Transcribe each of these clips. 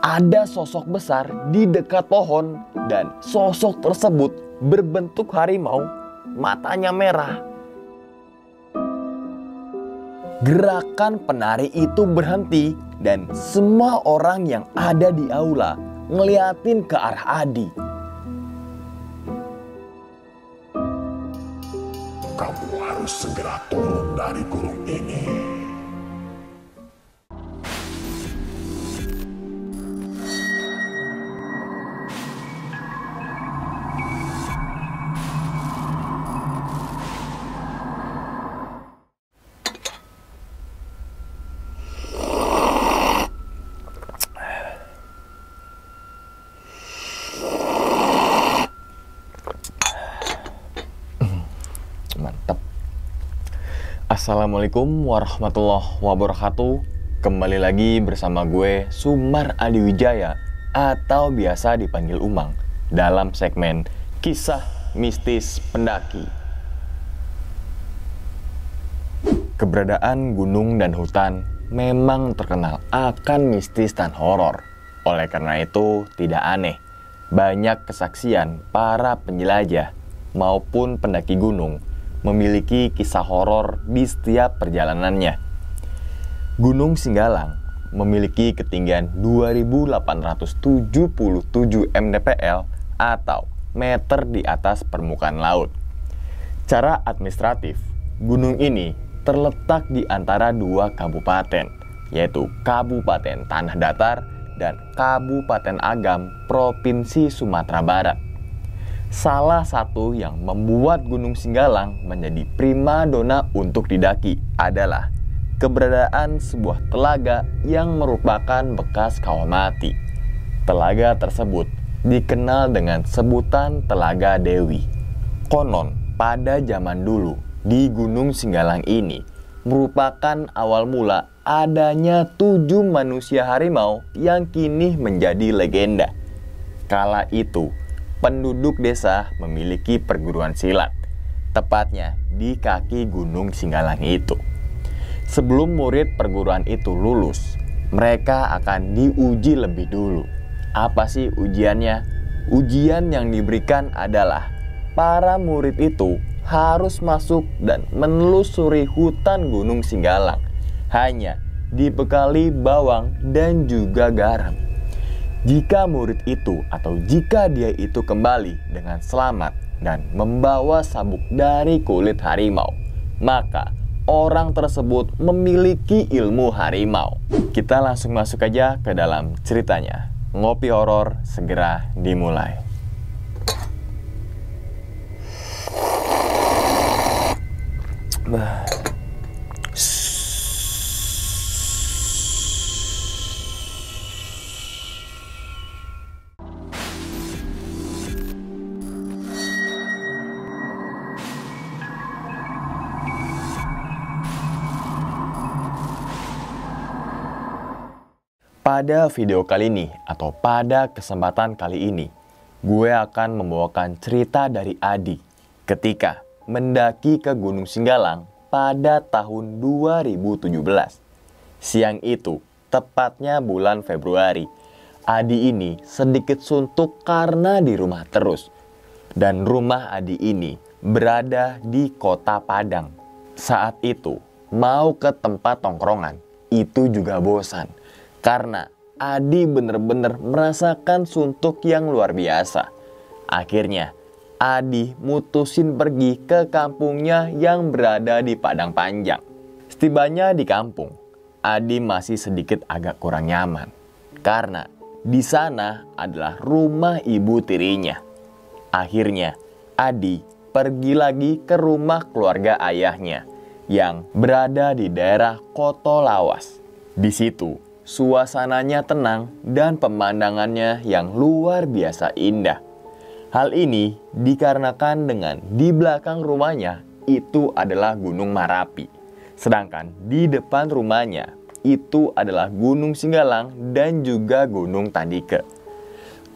ada sosok besar di dekat pohon dan sosok tersebut berbentuk harimau, matanya merah. Gerakan penari itu berhenti dan semua orang yang ada di aula ngeliatin ke arah Adi. Kamu harus segera turun dari gunung ini. Mantap. Assalamualaikum warahmatullahi wabarakatuh. Kembali lagi bersama gue Sumar Adi Wijaya atau biasa dipanggil Umang dalam segmen Kisah Mistis Pendaki. Keberadaan gunung dan hutan memang terkenal akan mistis dan horor. Oleh karena itu tidak aneh banyak kesaksian para penjelajah maupun pendaki gunung memiliki kisah horor di setiap perjalanannya. Gunung Singgalang memiliki ketinggian 2.877 mdpl atau meter di atas permukaan laut. Secara administratif, gunung ini terletak di antara dua kabupaten, yaitu Kabupaten Tanah Datar dan Kabupaten Agam, Provinsi Sumatera Barat. Salah satu yang membuat Gunung Singgalang menjadi primadona untuk didaki adalah keberadaan sebuah telaga yang merupakan bekas kawah mati. Telaga tersebut dikenal dengan sebutan Telaga Dewi. Konon pada zaman dulu di Gunung Singgalang ini merupakan awal mula adanya 7 manusia harimau yang kini menjadi legenda. Kala itu penduduk desa memiliki perguruan silat, tepatnya di kaki Gunung Singgalang itu. Sebelum murid perguruan itu lulus, mereka akan diuji lebih dulu. Apa sih ujiannya? Ujian yang diberikan adalah para murid itu harus masuk dan menelusuri hutan Gunung Singgalang, hanya dibekali bawang dan juga garam. Jika murid itu atau jika dia itu kembali dengan selamat dan membawa sabuk dari kulit harimau, maka orang tersebut memiliki ilmu harimau. Kita langsung masuk aja ke dalam ceritanya. Ngopi horor segera dimulai. Pada video kali ini atau pada kesempatan kali ini, gue akan membawakan cerita dari Adi ketika mendaki ke Gunung Singgalang pada tahun 2017. Siang itu, tepatnya bulan Februari, Adi ini sedikit suntuk karena di rumah terus. Dan rumah Adi ini berada di Kota Padang. Saat itu, mau ke tempat tongkrongan, itu juga bosan. Karena Adi bener-bener merasakan suntuk yang luar biasa. Akhirnya, Adi mutusin pergi ke kampungnya yang berada di Padang Panjang. Setibanya di kampung, Adi masih sedikit agak kurang nyaman. Karena di sana adalah rumah ibu tirinya. Akhirnya, Adi pergi lagi ke rumah keluarga ayahnya yang berada di daerah Koto Lawas. Di situ, suasananya tenang dan pemandangannya yang luar biasa indah. Hal ini dikarenakan dengan di belakang rumahnya itu adalah Gunung Marapi. Sedangkan di depan rumahnya itu adalah Gunung Singgalang dan juga Gunung Tandike.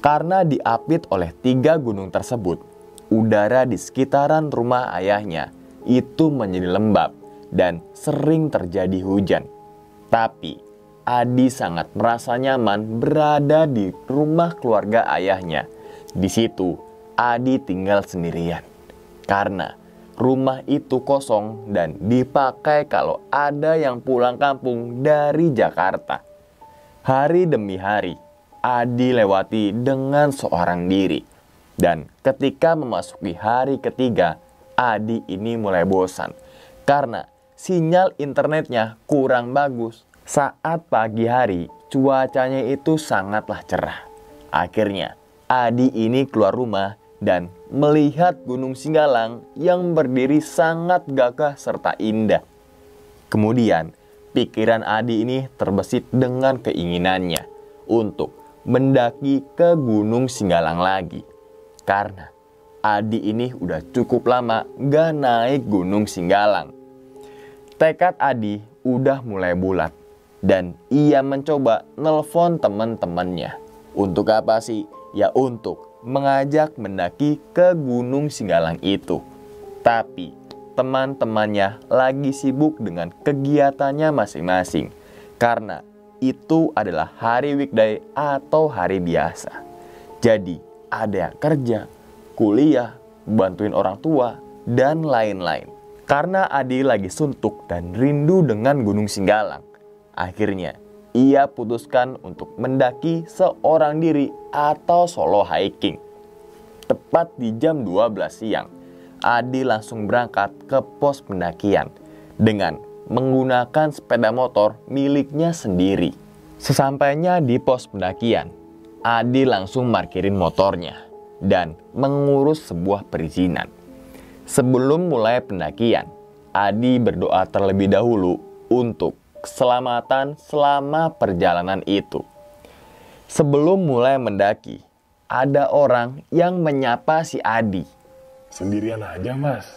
Karena diapit oleh 3 gunung tersebut, udara di sekitaran rumah ayahnya itu menjadi lembab dan sering terjadi hujan. Tapi Adi sangat merasa nyaman berada di rumah keluarga ayahnya. Di situ, Adi tinggal sendirian. Karena rumah itu kosong dan dipakai kalau ada yang pulang kampung dari Jakarta. Hari demi hari, Adi lewati dengan seorang diri. Dan ketika memasuki hari ketiga, Adi ini mulai bosan. Karena sinyal internetnya kurang bagus. Saat pagi hari, cuacanya itu sangatlah cerah. Akhirnya, Adi ini keluar rumah dan melihat Gunung Singgalang yang berdiri sangat gagah serta indah. Kemudian, pikiran Adi ini terbesit dengan keinginannya untuk mendaki ke Gunung Singgalang lagi. Karena Adi ini udah cukup lama gak naik Gunung Singgalang. Tekad Adi udah mulai bulat. Dan ia mencoba nelpon teman-temannya. Untuk apa sih? Ya untuk mengajak mendaki ke Gunung Singgalang itu. Tapi teman-temannya lagi sibuk dengan kegiatannya masing-masing. Karena itu adalah hari weekday atau hari biasa. Jadi ada yang kerja, kuliah, bantuin orang tua, dan lain-lain. Karena Adi lagi suntuk dan rindu dengan Gunung Singgalang. Akhirnya, ia putuskan untuk mendaki seorang diri atau solo hiking. Tepat di jam 12 siang, Adi langsung berangkat ke pos pendakian dengan menggunakan sepeda motor miliknya sendiri. Sesampainya di pos pendakian, Adi langsung parkirin motornya dan mengurus sebuah perizinan. Sebelum mulai pendakian, Adi berdoa terlebih dahulu untuk keselamatan selama perjalanan itu. Sebelum mulai mendaki, ada orang yang menyapa si Adi. Sendirian aja, Mas?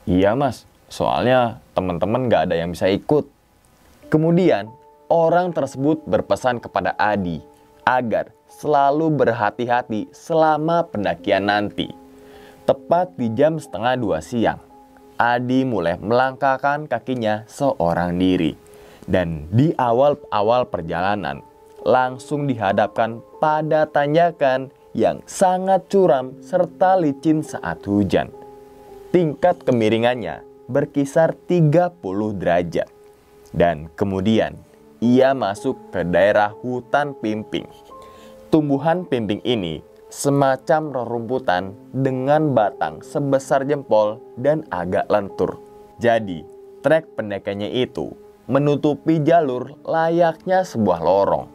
Iya, Mas. Soalnya teman-teman gak ada yang bisa ikut. Kemudian, orang tersebut berpesan kepada Adi agar selalu berhati-hati selama pendakian nanti. Tepat di jam 1:30 siang, Adi mulai melangkahkan kakinya seorang diri. Dan di awal-awal perjalanan, langsung dihadapkan pada tanjakan yang sangat curam serta licin saat hujan. Tingkat kemiringannya berkisar 30 derajat. Dan kemudian, ia masuk ke daerah hutan pimping. Tumbuhan pimping ini semacam rerumputan dengan batang sebesar jempol dan agak lentur. Jadi, trek pendakiannya itu menutupi jalur layaknya sebuah lorong.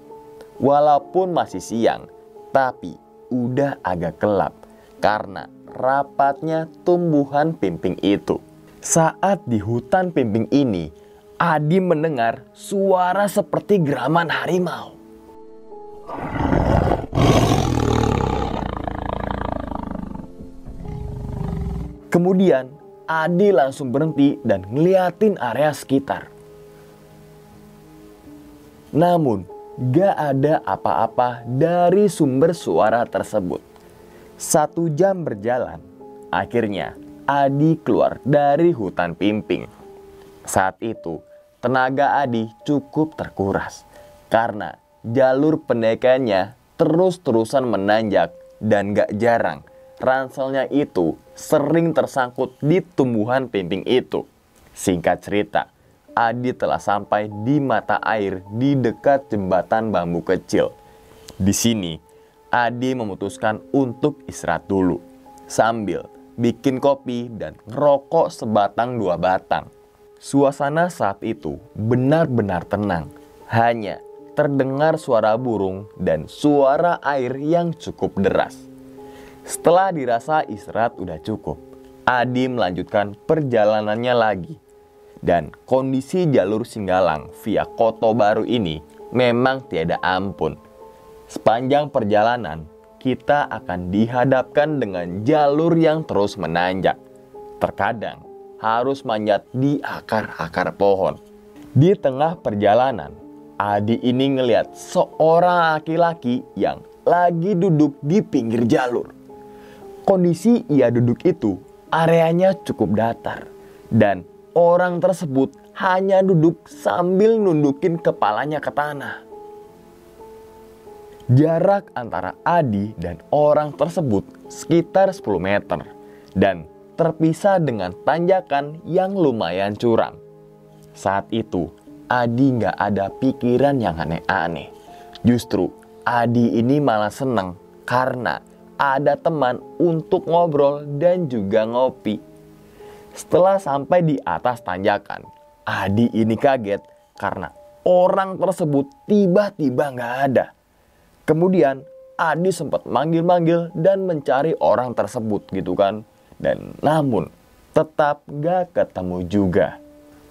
Walaupun masih siang, tapi udah agak gelap karena rapatnya tumbuhan pimping itu. Saat di hutan pimping ini, Adi mendengar suara seperti geraman harimau. Kemudian Adi langsung berhenti dan ngeliatin area sekitar. Namun gak ada apa-apa dari sumber suara tersebut. 1 jam berjalan, akhirnya Adi keluar dari hutan pimping. Saat itu tenaga Adi cukup terkuras karena jalur pendakiannya terus-terusan menanjak dan gak jarang ranselnya itu sering tersangkut di tumbuhan pimping itu. Singkat cerita, Adi telah sampai di mata air di dekat jembatan bambu kecil. Di sini, Adi memutuskan untuk istirahat dulu sambil bikin kopi dan ngerokok sebatang 2 batang. Suasana saat itu benar-benar tenang. Hanya terdengar suara burung dan suara air yang cukup deras. Setelah dirasa istirahat udah cukup, Adi melanjutkan perjalanannya lagi. Dan kondisi jalur Singgalang via Koto Baru ini memang tiada ampun. Sepanjang perjalanan, kita akan dihadapkan dengan jalur yang terus menanjak. Terkadang harus manjat di akar-akar pohon. Di tengah perjalanan, Adi ini ngelihat seorang laki-laki yang lagi duduk di pinggir jalur. Kondisi ia duduk itu, areanya cukup datar. Dan orang tersebut hanya duduk sambil nundukin kepalanya ke tanah. Jarak antara Adi dan orang tersebut sekitar 10 meter dan terpisah dengan tanjakan yang lumayan curam. Saat itu Adi nggak ada pikiran yang aneh-aneh. Justru Adi ini malah senang karena ada teman untuk ngobrol dan juga ngopi. Setelah sampai di atas tanjakan, Adi ini kaget karena orang tersebut tiba-tiba nggak ada. Kemudian Adi sempat manggil-manggil dan mencari orang tersebut gitu kan. Dan namun tetap gak ketemu juga.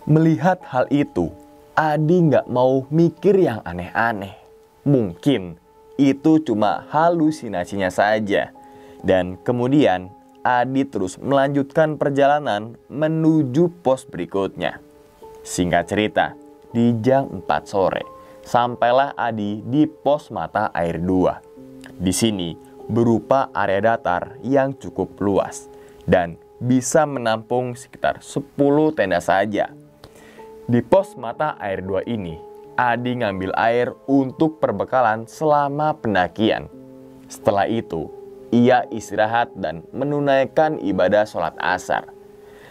Melihat hal itu, Adi gak mau mikir yang aneh-aneh. Mungkin itu cuma halusinasinya saja. Dan kemudian Adi terus melanjutkan perjalanan menuju pos berikutnya. Singkat cerita, di jam 4 sore sampailah Adi di pos mata air 2. Di sini berupa area datar yang cukup luas dan bisa menampung sekitar 10 tenda saja. Di pos mata air 2 ini, Adi ngambil air untuk perbekalan selama pendakian. Setelah itu, ia istirahat dan menunaikan ibadah sholat asar.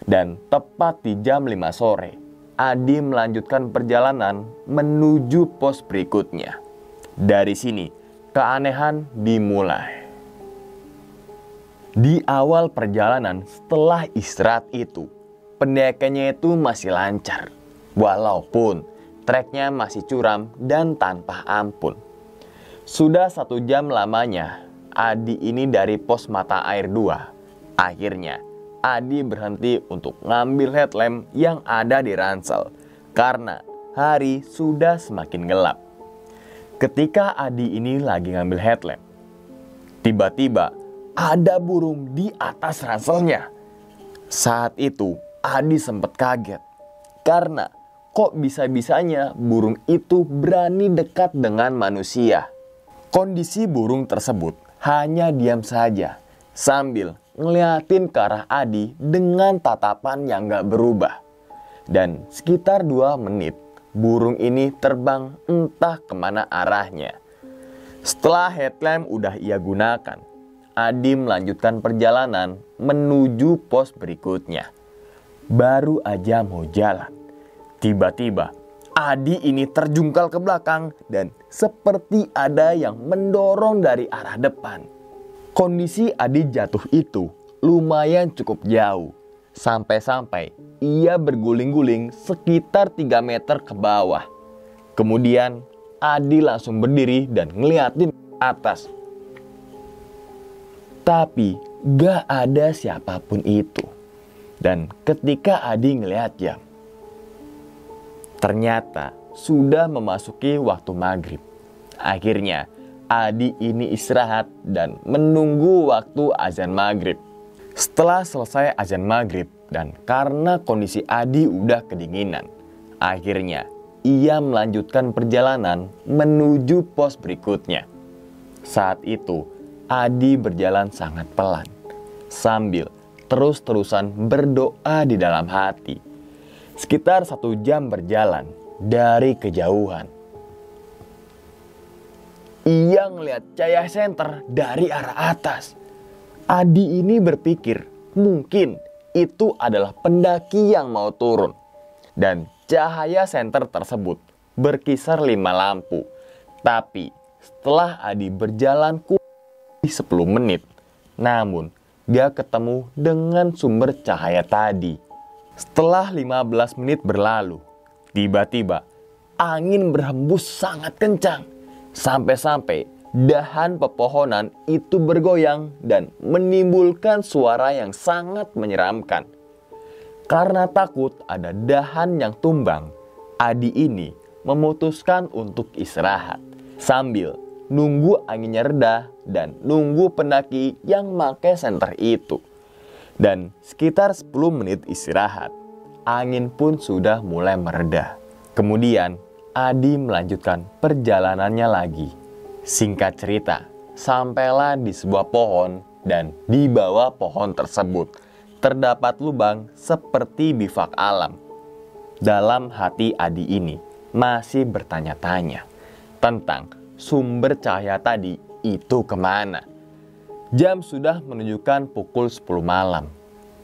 Dan tepat di jam 5 sore, Adi melanjutkan perjalanan menuju pos berikutnya. Dari sini, keanehan dimulai. Di awal perjalanan setelah istirahat itu, pendakiannya itu masih lancar. Walaupun treknya masih curam dan tanpa ampun. Sudah 1 jam lamanya, Adi ini dari pos mata air 2. Akhirnya, Adi berhenti untuk ngambil headlamp yang ada di ransel karena hari sudah semakin gelap. Ketika Adi ini lagi ngambil headlamp, tiba-tiba ada burung di atas ranselnya. Saat itu Adi sempat kaget karena kok bisa-bisanya burung itu berani dekat dengan manusia. Kondisi burung tersebut hanya diam saja sambil ngeliatin ke arah Adi dengan tatapan yang gak berubah. Dan sekitar 2 menit, burung ini terbang entah kemana arahnya. Setelah headlamp udah ia gunakan, Adi melanjutkan perjalanan menuju pos berikutnya. Baru aja mau jalan, tiba-tiba Adi ini terjungkal ke belakang dan seperti ada yang mendorong dari arah depan. Kondisi Adi jatuh itu lumayan cukup jauh. Sampai-sampai ia berguling-guling sekitar 3 meter ke bawah. Kemudian Adi langsung berdiri dan ngeliatin ke atas. Tapi gak ada siapapun itu. Dan ketika Adi ngeliat jam, ternyata sudah memasuki waktu maghrib. Akhirnya Adi ini istirahat dan menunggu waktu azan maghrib. Setelah selesai azan maghrib dan karena kondisi Adi udah kedinginan, akhirnya ia melanjutkan perjalanan menuju pos berikutnya. Saat itu Adi berjalan sangat pelan sambil terus-terusan berdoa di dalam hati. Sekitar 1 jam berjalan dari kejauhan, ia ngeliat cahaya senter dari arah atas. Adi ini berpikir mungkin itu adalah pendaki yang mau turun. Dan cahaya senter tersebut berkisar 5 lampu. Tapi setelah Adi berjalan kurang 10 menit, namun gak ketemu dengan sumber cahaya tadi. Setelah 15 menit berlalu, tiba-tiba angin berhembus sangat kencang. Sampai-sampai dahan pepohonan itu bergoyang dan menimbulkan suara yang sangat menyeramkan. Karena takut ada dahan yang tumbang, Adi ini memutuskan untuk istirahat sambil nunggu anginnya reda dan nunggu pendaki yang pakai senter itu. Dan sekitar 10 menit istirahat, angin pun sudah mulai mereda. Kemudian Adi melanjutkan perjalanannya lagi. Singkat cerita, sampailah di sebuah pohon dan di bawah pohon tersebut terdapat lubang seperti bivak alam. Dalam hati Adi ini masih bertanya-tanya tentang sumber cahaya tadi itu kemana. Jam sudah menunjukkan pukul 10 malam,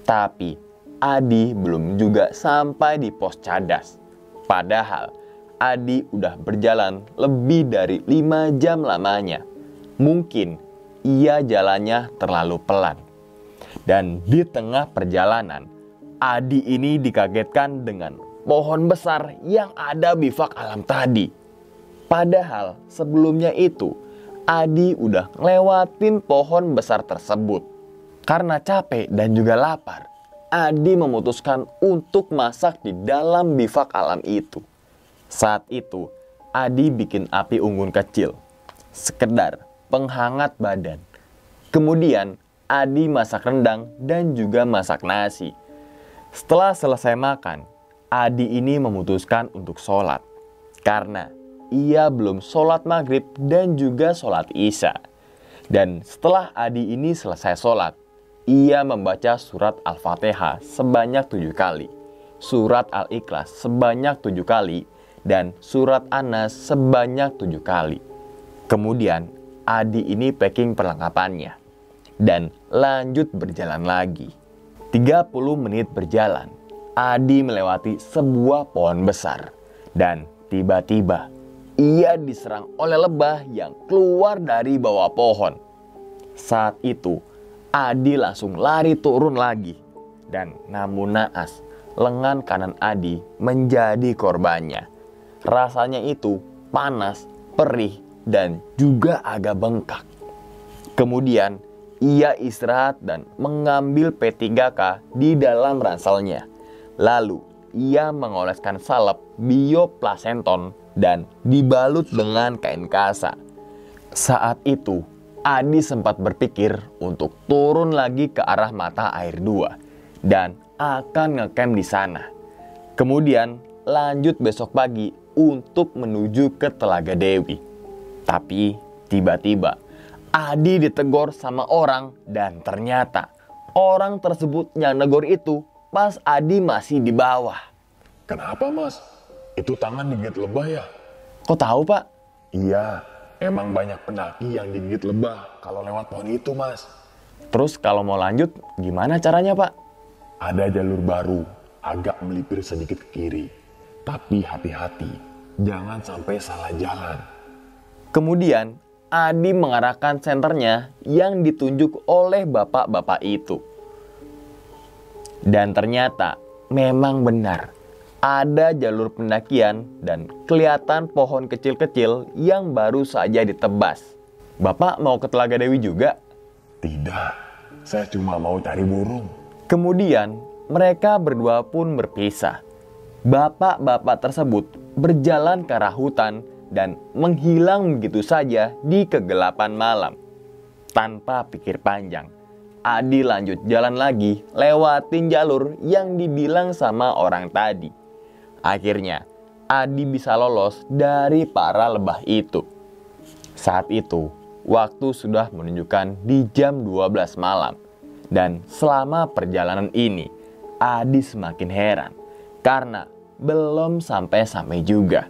tapi Adi belum juga sampai di pos cadas. Padahal Adi udah berjalan lebih dari 5 jam lamanya. Mungkin ia jalannya terlalu pelan. Dan di tengah perjalanan, Adi ini dikagetkan dengan pohon besar yang ada bifak alam tadi. Padahal sebelumnya itu Adi udah ngelewatin pohon besar tersebut. Karena capek dan juga lapar, Adi memutuskan untuk masak di dalam bifak alam itu. Saat itu Adi bikin api unggun kecil, sekedar penghangat badan. Kemudian Adi masak rendang dan juga masak nasi. Setelah selesai makan, Adi ini memutuskan untuk sholat karena ia belum sholat maghrib dan juga sholat isya. Dan setelah Adi ini selesai sholat, ia membaca surat Al-Fatihah sebanyak 7 kali, surat Al-Ikhlas sebanyak 7 kali, dan surat An-Nas sebanyak 7 kali. Kemudian Adi ini packing perlengkapannya dan lanjut berjalan lagi. 30 menit berjalan, Adi melewati sebuah pohon besar dan tiba-tiba ia diserang oleh lebah yang keluar dari bawah pohon. Saat itu Adi langsung lari turun lagi, dan namun naas lengan kanan Adi menjadi korbannya. Rasanya itu panas, perih, dan juga agak bengkak. Kemudian ia istirahat dan mengambil P3K di dalam ranselnya. Lalu ia mengoleskan salep bioplasenton dan dibalut dengan kain kasa. Saat itu Adi sempat berpikir untuk turun lagi ke arah mata air 2 dan akan ngecamp di sana. Kemudian lanjut besok pagi untuk menuju ke Telaga Dewi. Tapi tiba-tiba Adi ditegur sama orang, dan ternyata orang tersebut yang negor itu pas Adi masih di bawah. Kenapa mas? Itu tangan digigit lebah ya? Kok tahu pak? Iya, emang banyak pendaki yang digigit lebah kalau lewat pohon itu mas. Terus kalau mau lanjut gimana caranya pak? Ada jalur baru, agak melipir sedikit ke kiri. Tapi hati-hati, jangan sampai salah jalan. Kemudian Adi mengarahkan senternya yang ditunjuk oleh bapak-bapak itu. Dan ternyata memang benar, ada jalur pendakian dan kelihatan pohon kecil-kecil yang baru saja ditebas. Bapak mau ke Telaga Dewi juga? Tidak, saya cuma mau cari burung. Kemudian mereka berdua pun berpisah. Bapak-bapak tersebut berjalan ke arah hutan dan menghilang begitu saja di kegelapan malam. Tanpa pikir panjang, Adi lanjut jalan lagi lewatin jalur yang dibilang sama orang tadi. Akhirnya Adi bisa lolos dari para lebah itu. Saat itu waktu sudah menunjukkan di jam 12 malam. Dan selama perjalanan ini Adi semakin heran karena belum sampai-sampai juga.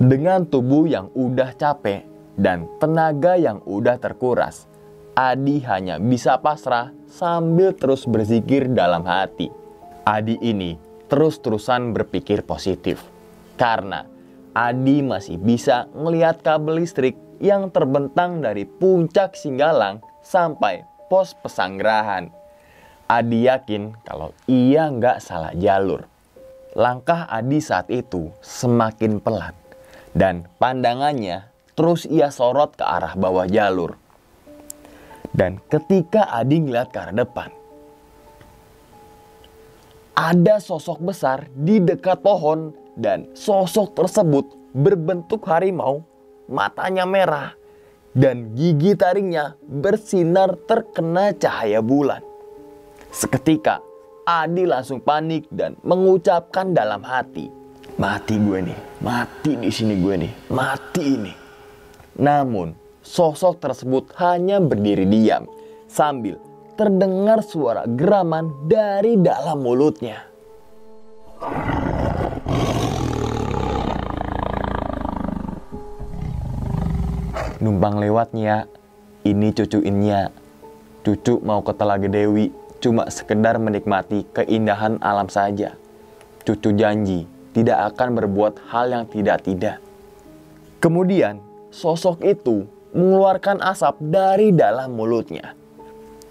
Dengan tubuh yang udah capek dan tenaga yang udah terkuras, Adi hanya bisa pasrah sambil terus berzikir dalam hati. Adi ini terus-terusan berpikir positif karena Adi masih bisa melihat kabel listrik yang terbentang dari puncak Singgalang sampai pos pesanggerahan. Adi yakin kalau ia nggak salah jalur. Langkah Adi saat itu semakin pelan dan pandangannya terus ia sorot ke arah bawah jalur. Dan ketika Adi ngeliat ke arah depan, ada sosok besar di dekat pohon dan sosok tersebut berbentuk harimau, matanya merah dan gigi taringnya bersinar terkena cahaya bulan. Seketika Adi langsung panik dan mengucapkan dalam hati, "Mati gue nih, mati di sini gue nih, mati ini." Namun sosok tersebut hanya berdiri diam sambil terdengar suara geraman dari dalam mulutnya. Numpang lewatnya, ini cucuinnya. Cucu mau ke Telaga Dewi, cuma sekedar menikmati keindahan alam saja. Cucu janji tidak akan berbuat hal yang tidak-tidak. Kemudian, sosok itu mengeluarkan asap dari dalam mulutnya.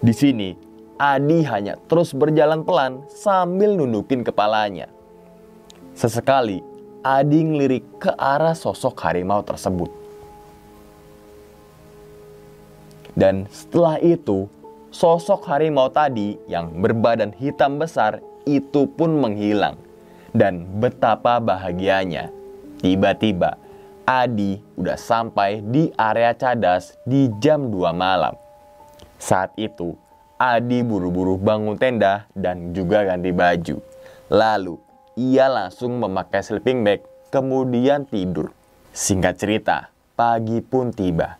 Di sini, Adi hanya terus berjalan pelan sambil nundukin kepalanya. Sesekali, Adi ngelirik ke arah sosok harimau tersebut. Dan setelah itu, sosok harimau tadi yang berbadan hitam besar itu pun menghilang. Dan betapa bahagianya. Tiba-tiba, Adi udah sampai di area cadas di jam 2 malam. Saat itu, Adi buru-buru bangun tenda dan juga ganti baju. Lalu, ia langsung memakai sleeping bag, kemudian tidur. Singkat cerita, pagi pun tiba.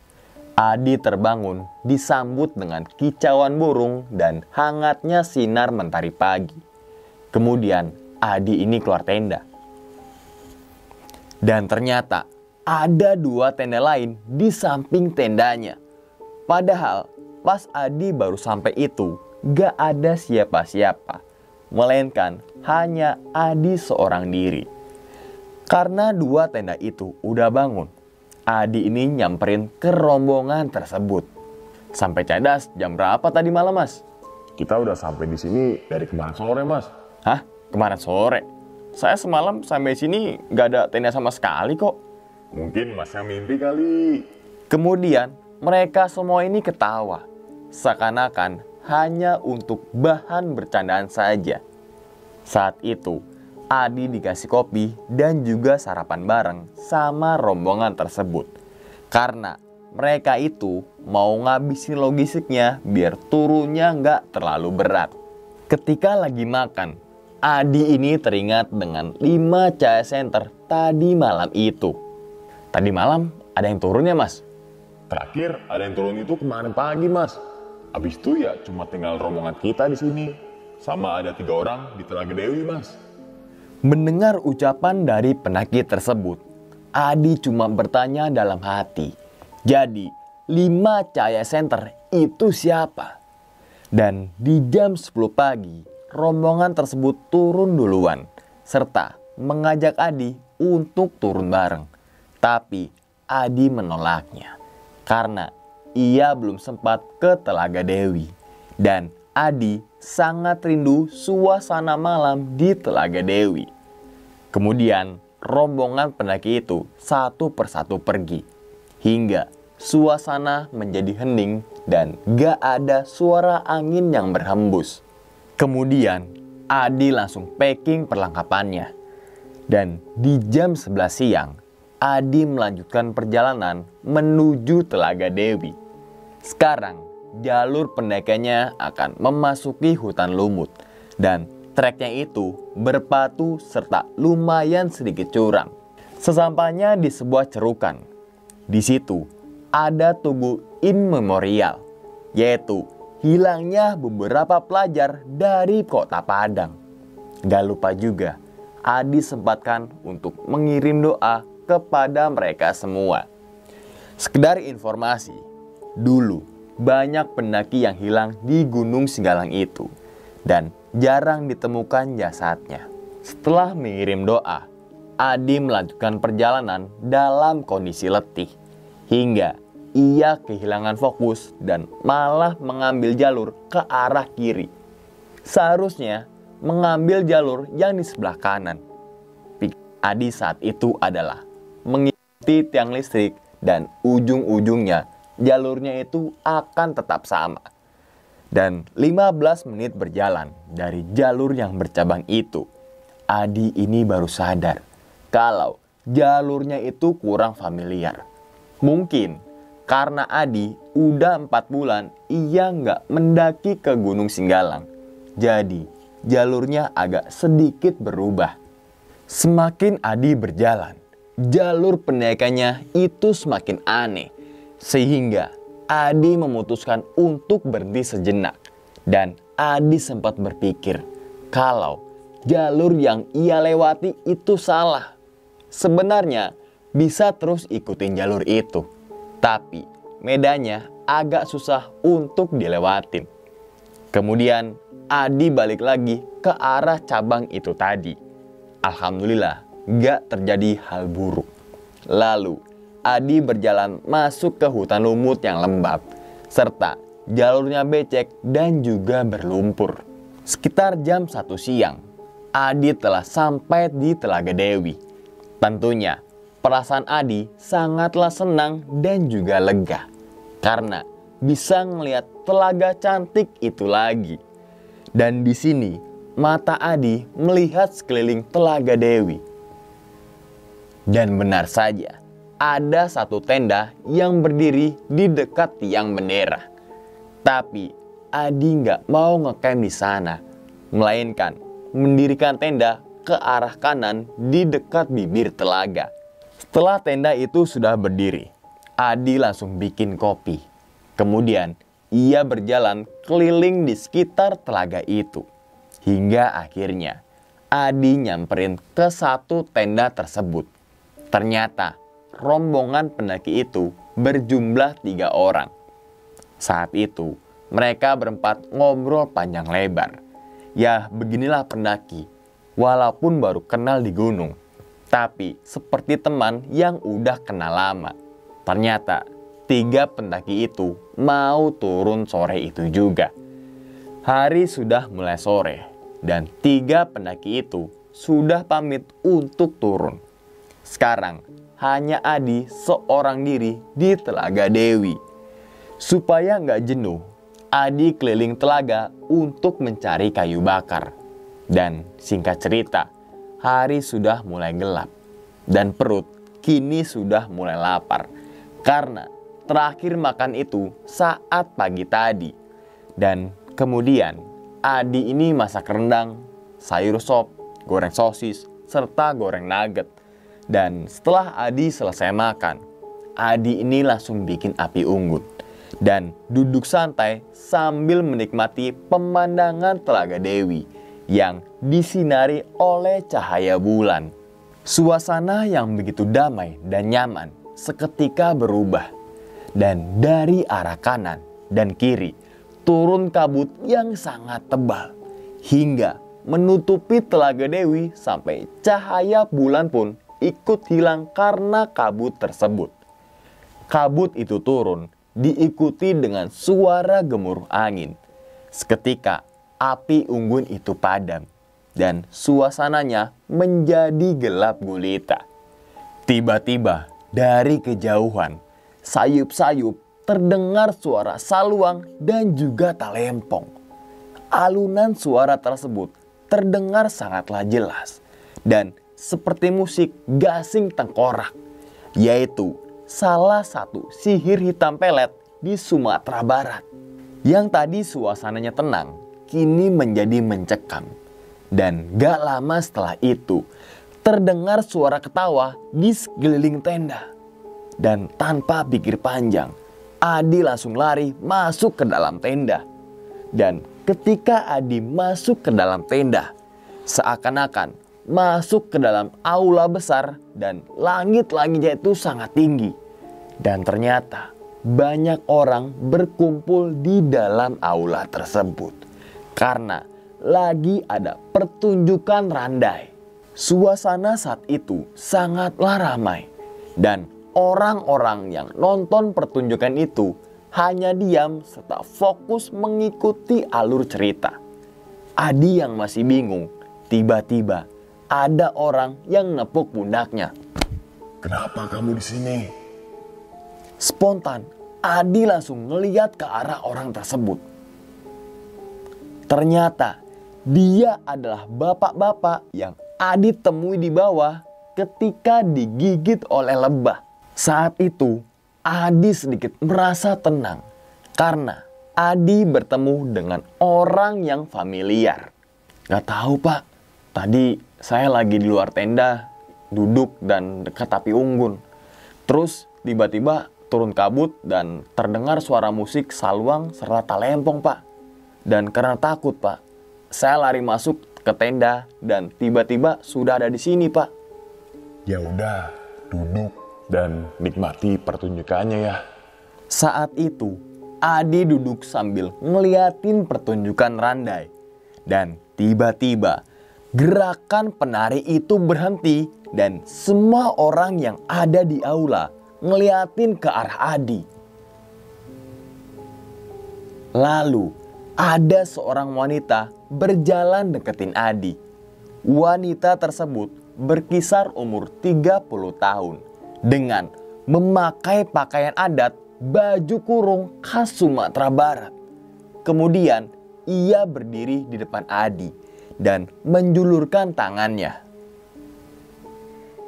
Adi terbangun disambut dengan kicauan burung dan hangatnya sinar mentari pagi. Kemudian, Adi ini keluar tenda. Dan ternyata, ada 2 tenda lain di samping tendanya. Padahal, pas Adi baru sampai itu, gak ada siapa-siapa. Melainkan hanya Adi seorang diri. Karena 2 tenda itu udah bangun, Adi ini nyamperin ke rombongan tersebut. Sampai cadas jam berapa tadi malam, Mas? Kita udah sampai di sini dari kemarin sore, Mas. Hah? Kemarin sore? Saya semalam sampai sini gak ada tenda sama sekali kok. Mungkin Masnya mimpi kali. Kemudian mereka semua ini ketawa. Seakan-akan hanya untuk bahan bercandaan saja. Saat itu, Adi dikasih kopi dan juga sarapan bareng sama rombongan tersebut. Karena mereka itu mau ngabisin logistiknya biar turunnya nggak terlalu berat. Ketika lagi makan, Adi ini teringat dengan 5 cahaya center tadi malam itu. Tadi malam ada yang turun ya, Mas? Terakhir ada yang turun itu kemarin pagi, Mas. Habis itu ya cuma tinggal rombongan kita di sini. Sama ada 3 orang di Telaga Dewi, Mas. Mendengar ucapan dari pendaki tersebut, Adi cuma bertanya dalam hati. Jadi 5 cahaya center itu siapa? Dan di jam 10 pagi, rombongan tersebut turun duluan. Serta mengajak Adi untuk turun bareng. Tapi Adi menolaknya. Karena ia belum sempat ke Telaga Dewi. Dan Adi sangat rindu suasana malam di Telaga Dewi. Kemudian rombongan pendaki itu satu persatu pergi. Hingga suasana menjadi hening dan gak ada suara angin yang berhembus. Kemudian Adi langsung packing perlengkapannya. Dan di jam 11 siang, Adi melanjutkan perjalanan menuju Telaga Dewi. Sekarang, jalur pendakiannya akan memasuki hutan lumut. Dan treknya itu berpatu serta lumayan sedikit curam. Sesampainya di sebuah cerukan, di situ ada tugu in memorial, yaitu hilangnya beberapa pelajar dari kota Padang. Gak lupa juga, Adi sempatkan untuk mengirim doa kepada mereka semua. Sekedar informasi, dulu banyak pendaki yang hilang di Gunung Singgalang itu dan jarang ditemukan jasadnya. Setelah mengirim doa, Adi melanjutkan perjalanan dalam kondisi letih hingga ia kehilangan fokus dan malah mengambil jalur ke arah kiri. Seharusnya mengambil jalur yang di sebelah kanan. Adi saat itu adalah mengikuti tiang listrik dan ujung-ujungnya jalurnya itu akan tetap sama. Dan 15 menit berjalan dari jalur yang bercabang itu, Adi ini baru sadar kalau jalurnya itu kurang familiar. Mungkin karena Adi udah 4 bulan ia nggak mendaki ke Gunung Singgalang. Jadi jalurnya agak sedikit berubah. Semakin Adi berjalan, jalur pendakiannya itu semakin aneh. Sehingga Adi memutuskan untuk berhenti sejenak. Dan Adi sempat berpikir kalau jalur yang ia lewati itu salah. Sebenarnya bisa terus ikutin jalur itu. Tapi medannya agak susah untuk dilewatin. Kemudian Adi balik lagi ke arah cabang itu tadi. Alhamdulillah gak terjadi hal buruk. Lalu Adi berjalan masuk ke hutan lumut yang lembab, serta jalurnya becek dan juga berlumpur. Sekitar jam 1 siang, Adi telah sampai di Telaga Dewi. Tentunya perasaan Adi sangatlah senang dan juga lega, karena bisa ngelihat telaga cantik itu lagi. Dan di sini mata Adi melihat sekeliling Telaga Dewi. Dan benar saja, ada satu tenda yang berdiri di dekat tiang bendera. Tapi Adi nggak mau ngecamp di sana, melainkan mendirikan tenda ke arah kanan di dekat bibir telaga. Setelah tenda itu sudah berdiri, Adi langsung bikin kopi. Kemudian ia berjalan keliling di sekitar telaga itu. Hingga akhirnya Adi nyamperin ke satu tenda tersebut. Ternyata rombongan pendaki itu berjumlah 3 orang. Saat itu mereka berempat ngobrol panjang lebar. Ya beginilah pendaki, walaupun baru kenal di gunung, tapi seperti teman yang udah kenal lama. Ternyata 3 pendaki itu mau turun sore itu juga. Hari sudah mulai sore dan 3 pendaki itu sudah pamit untuk turun. Sekarang hanya Adi seorang diri di Telaga Dewi. Supaya nggak jenuh, Adi keliling telaga untuk mencari kayu bakar. Dan singkat cerita, hari sudah mulai gelap dan perut kini sudah mulai lapar karena terakhir makan itu saat pagi tadi. Dan kemudian Adi ini masak rendang, sayur sop, goreng sosis, serta goreng nugget. Dan setelah Adi selesai makan, Adi ini langsung bikin api unggun dan duduk santai sambil menikmati pemandangan Telaga Dewi yang disinari oleh cahaya bulan. Suasana yang begitu damai dan nyaman seketika berubah. Dan dari arah kanan dan kiri turun kabut yang sangat tebal hingga menutupi Telaga Dewi sampai cahaya bulan pun ikut hilang karena kabut tersebut. Kabut itu turun diikuti dengan suara gemuruh angin. Seketika api unggun itu padam dan suasananya menjadi gelap gulita. Tiba-tiba dari kejauhan, sayup-sayup terdengar suara saluang dan juga talempong. Alunan suara tersebut terdengar sangatlah jelas dan seperti musik gasing tengkorak, yaitu salah satu sihir hitam pelet di Sumatera Barat. Yang tadi suasananya tenang, kini menjadi mencekam. Dan gak lama setelah itu, terdengar suara ketawa di sekeliling tenda. Dan tanpa pikir panjang, Adi langsung lari masuk ke dalam tenda. Dan ketika Adi masuk ke dalam tenda, seakan-akan masuk ke dalam aula besar dan langit-langitnya itu sangat tinggi. Dan ternyata banyak orang berkumpul di dalam aula tersebut karena lagi ada pertunjukan randai. Suasana saat itu sangatlah ramai dan orang-orang yang nonton pertunjukan itu hanya diam serta fokus mengikuti alur cerita. Adi yang masih bingung, tiba-tiba ada orang yang nepuk pundaknya. Kenapa kamu di sini? Spontan, Adi langsung ngeliat ke arah orang tersebut. Ternyata dia adalah bapak-bapak yang Adi temui di bawah ketika digigit oleh lebah. Saat itu, Adi sedikit merasa tenang karena Adi bertemu dengan orang yang familiar. Gak tahu pak, tadi saya lagi di luar tenda, duduk dan dekat api unggun. Terus tiba-tiba turun kabut dan terdengar suara musik saluang serta talempong pak. Dan karena takut pak, saya lari masuk ke tenda dan tiba-tiba sudah ada di sini pak. Ya udah, duduk dan nikmati pertunjukannya ya. Saat itu, Adi duduk sambil ngeliatin pertunjukan Randai. Dan tiba-tiba, gerakan penari itu berhenti dan semua orang yang ada di aula ngeliatin ke arah Adi. Lalu, ada seorang wanita berjalan deketin Adi. Wanita tersebut berkisar umur 30 tahun dengan memakai pakaian adat baju kurung khas Sumatera Barat. Kemudian ia berdiri di depan Adi dan menjulurkan tangannya.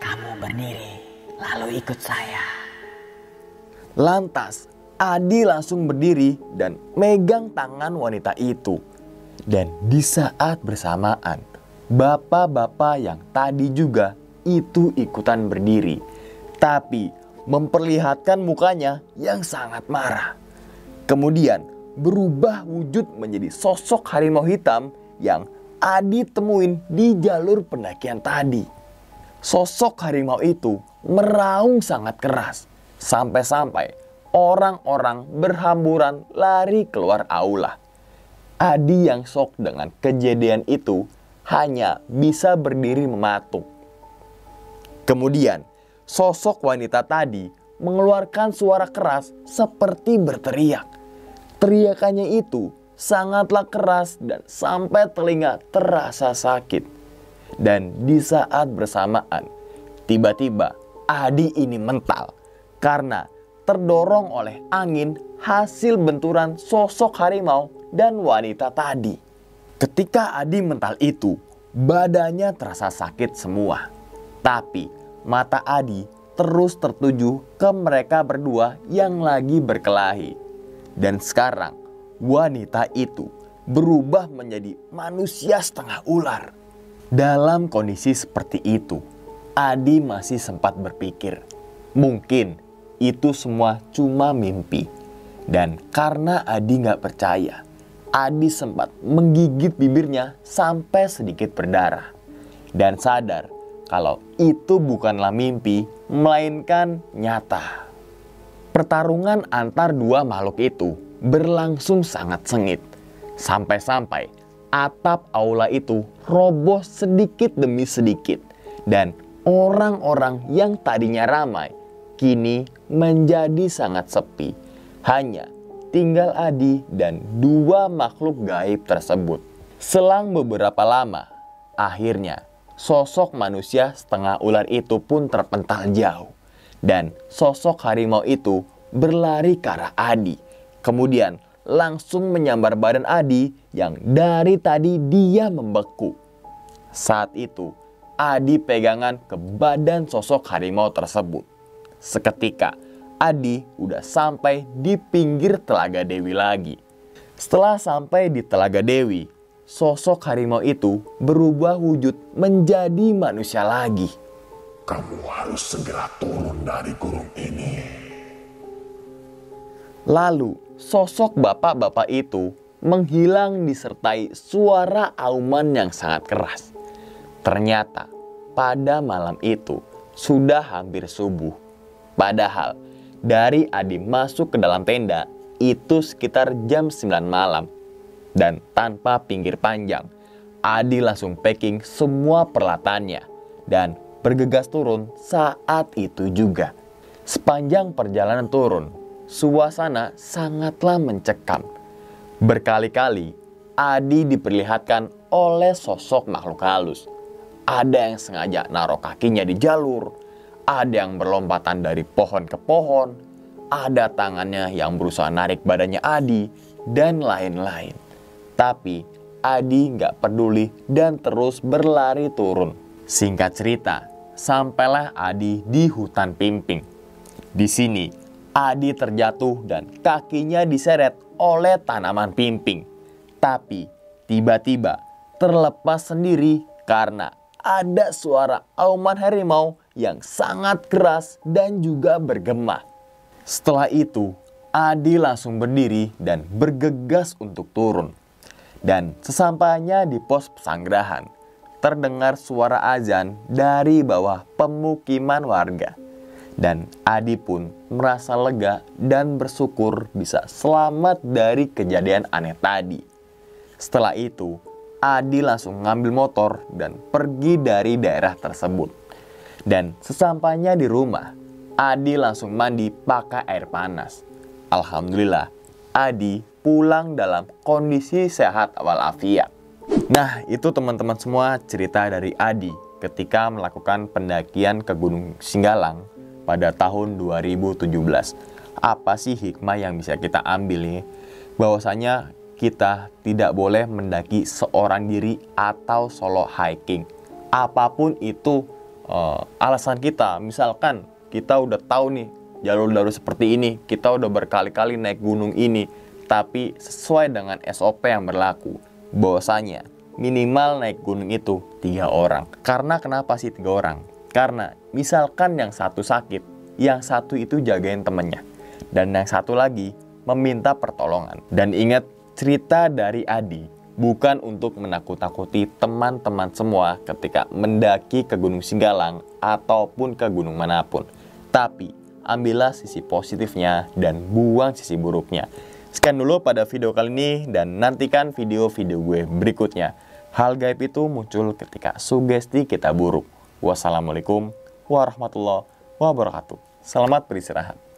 Kamu berdiri, lalu ikut saya. Lantas Adi langsung berdiri dan megang tangan wanita itu. Dan di saat bersamaan, bapak-bapak yang tadi juga itu ikutan berdiri, tapi memperlihatkan mukanya yang sangat marah. Kemudian berubah wujud menjadi sosok harimau hitam yang Adi temuin di jalur pendakian tadi. Sosok harimau itu meraung sangat keras, sampai-sampai orang-orang berhamburan lari keluar aula. Adi yang shock dengan kejadian itu hanya bisa berdiri mematung. Kemudian sosok wanita tadi mengeluarkan suara keras seperti berteriak. Teriakannya itu sangatlah keras dan sampai telinga terasa sakit. Dan di saat bersamaan, tiba-tiba Adi ini mental karena terdorong oleh angin hasil benturan sosok harimau dan wanita tadi. Ketika Adi mental itu, badannya terasa sakit semua. Tapi mata Adi terus tertuju ke mereka berdua yang lagi berkelahi. Dan sekarang wanita itu berubah menjadi manusia setengah ular. Dalam kondisi seperti itu, Adi masih sempat berpikir, mungkin itu semua cuma mimpi. Dan karena Adi gak percaya, Adi sempat menggigit bibirnya sampai sedikit berdarah. Dan sadar kalau itu bukanlah mimpi, melainkan nyata. Pertarungan antar dua makhluk itu berlangsung sangat sengit. Sampai-sampai atap aula itu roboh sedikit demi sedikit. Dan orang-orang yang tadinya ramai kini menjadi sangat sepi. Hanya tinggal Adi dan dua makhluk gaib tersebut. Selang beberapa lama, akhirnya sosok manusia setengah ular itu pun terpental jauh. Dan sosok harimau itu berlari ke arah Adi. Kemudian langsung menyambar badan Adi yang dari tadi dia membeku. Saat itu Adi pegangan ke badan sosok harimau tersebut. Seketika Adi udah sampai di pinggir Telaga Dewi lagi. Setelah sampai di Telaga Dewi, sosok harimau itu berubah wujud menjadi manusia lagi. Kamu harus segera turun dari gurun ini. Lalu sosok bapak-bapak itu menghilang disertai suara auman yang sangat keras. Ternyata pada malam itu sudah hampir subuh. Padahal dari Adi masuk ke dalam tenda itu sekitar jam 9 malam. Dan tanpa pinggir panjang, Adi langsung packing semua peralatannya dan bergegas turun saat itu juga. Sepanjang perjalanan turun, suasana sangatlah mencekam. Berkali-kali Adi diperlihatkan oleh sosok makhluk halus. Ada yang sengaja naruh kakinya di jalur, ada yang berlompatan dari pohon ke pohon, ada tangannya yang berusaha narik badannya Adi, dan lain-lain. Tapi Adi nggak peduli dan terus berlari turun. Singkat cerita, sampailah Adi di hutan pimping. Di sini Adi terjatuh dan kakinya diseret oleh tanaman pimping. Tapi tiba-tiba terlepas sendiri karena ada suara auman harimau yang sangat keras dan juga bergema. Setelah itu, Adi langsung berdiri dan bergegas untuk turun. Dan sesampainya di pos pesanggerahan, terdengar suara azan dari bawah pemukiman warga. Dan Adi pun merasa lega dan bersyukur bisa selamat dari kejadian aneh tadi. Setelah itu, Adi langsung ngambil motor dan pergi dari daerah tersebut. Dan sesampainya di rumah, Adi langsung mandi pakai air panas. Alhamdulillah, Adi pulang dalam kondisi sehat walafiat. Nah, itu teman-teman semua cerita dari Adi ketika melakukan pendakian ke Gunung Singgalang pada tahun 2017. Apa sih hikmah yang bisa kita ambil nih? Bahwasanya kita tidak boleh mendaki seorang diri atau solo hiking. Apapun itu alasan kita, misalkan kita udah tahu nih jalur-jalur seperti ini, kita udah berkali-kali naik gunung ini, tapi sesuai dengan SOP yang berlaku, bahwasanya minimal naik gunung itu 3 orang. Karena kenapa sih 3 orang? Karena misalkan yang satu sakit, yang satu itu jagain temennya, dan yang satu lagi meminta pertolongan. Dan ingat, cerita dari Adi bukan untuk menakut-takuti teman-teman semua ketika mendaki ke Gunung Singgalang ataupun ke gunung manapun. Tapi ambillah sisi positifnya dan buang sisi buruknya. Sekian dulu pada video kali ini dan nantikan video-video gue berikutnya. Hal gaib itu muncul ketika sugesti kita buruk. Wassalamualaikum warahmatullahi wabarakatuh. Selamat beristirahat.